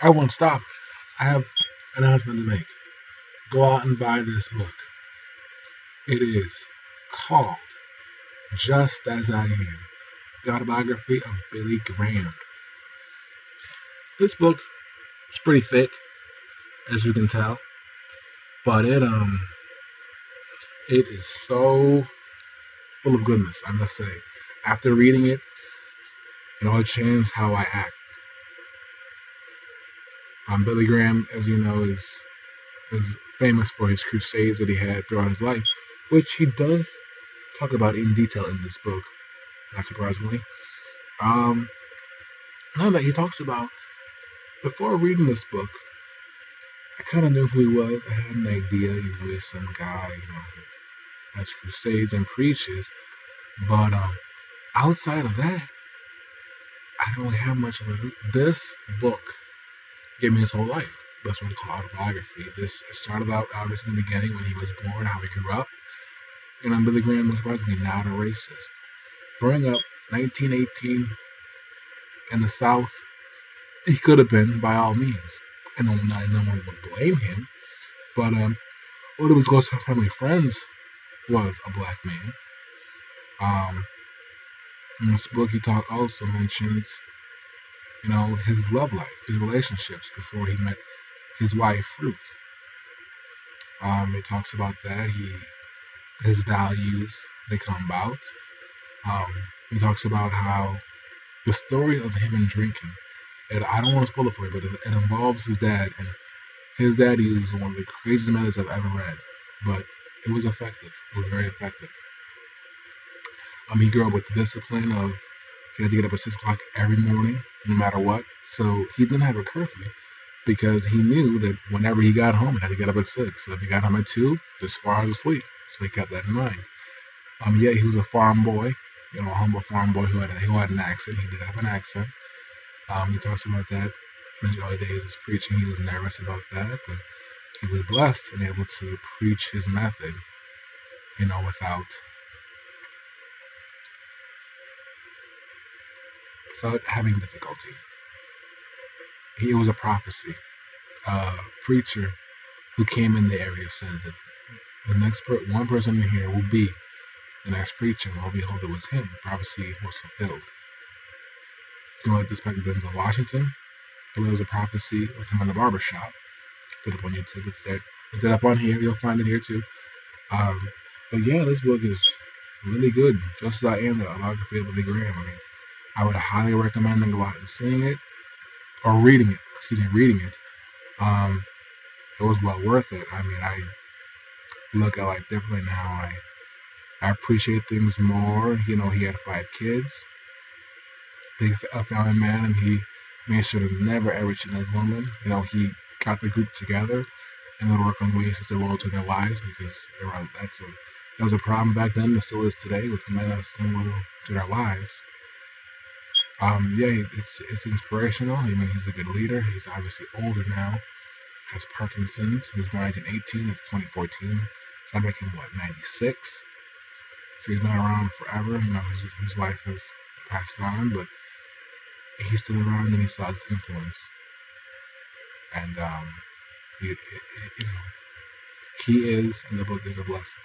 Everyone, stop! I have an announcement to make. Go out and buy this book. It is called Just As I Am, the Autobiography of Billy Graham. This book is pretty thick, as you can tell, but it is so full of goodness, I must say. After reading it, it all changed how I act. Billy Graham, as you know, is famous for his crusades that he had throughout his life, which he does talk about in detail in this book, not surprisingly. Um, Now that he talks about, before reading this book, I kind of knew who he was. I had an idea, he's some guy, who has crusades and preaches. But outside of that, I don't really have much of it. This book gave me his whole life. That's what I call autobiography. This started out obviously in the beginning when he was born, how he grew up. Billy Graham was supposed to be not a racist. Growing up, 1918 in the South, he could have been by all means, and no one would blame him. But one of his close family friends was a black man. Um, in this book, also mentions, his love life, his relationships before he met his wife Ruth. He talks about that. His values they come about. Um, he talks about how the story of him and drinking. And I don't want to spoil it for you, but it involves his dad, and his daddy is one of the craziest men I've ever read. But it was effective. It was very effective. He grew up with the discipline of he had to get up at 6 o'clock every morning, no matter what. So he didn't have a curfew because he knew that whenever he got home, he had to get up at 6. So if he got home at 2, just far as asleep. So he kept that in mind. Yeah, he was a farm boy, a humble farm boy who had an accent. He did have an accent. He talks about that in his early days as preaching. He was nervous about that, but he was blessed and able to preach his method, without having difficulty. It was a prophecy. A preacher who came in the area said that one person in here will be the next preacher. Lo and behold, it was him. The prophecy was fulfilled. Like this back in Denzel Washington, there was a prophecy with him in the barber shop. Put it up on YouTube. It's there. Look it up on here. You'll find it here too. Um, but yeah, this book is really good. Just as I am, the autobiography of Billy Graham. I would highly recommend them go out and seeing it or reading it. Excuse me, reading it. Um, it was well worth it. I look at life differently now. I appreciate things more. He had 5 kids, big family man, and he made sure to never ever cheat on his woman. He got the group together and would work on ways to stay loyal to their wives because that was a problem back then. It still is today with men that stay loyal to their wives. Yeah, it's inspirational. He's a good leader. He's obviously older now. Has Parkinson's. He was born in 1918. It's 2014. So I make him 96. So he's been around forever. His wife has passed on, but he's still around and he saw his influence. And he is, in the book, is a blessing.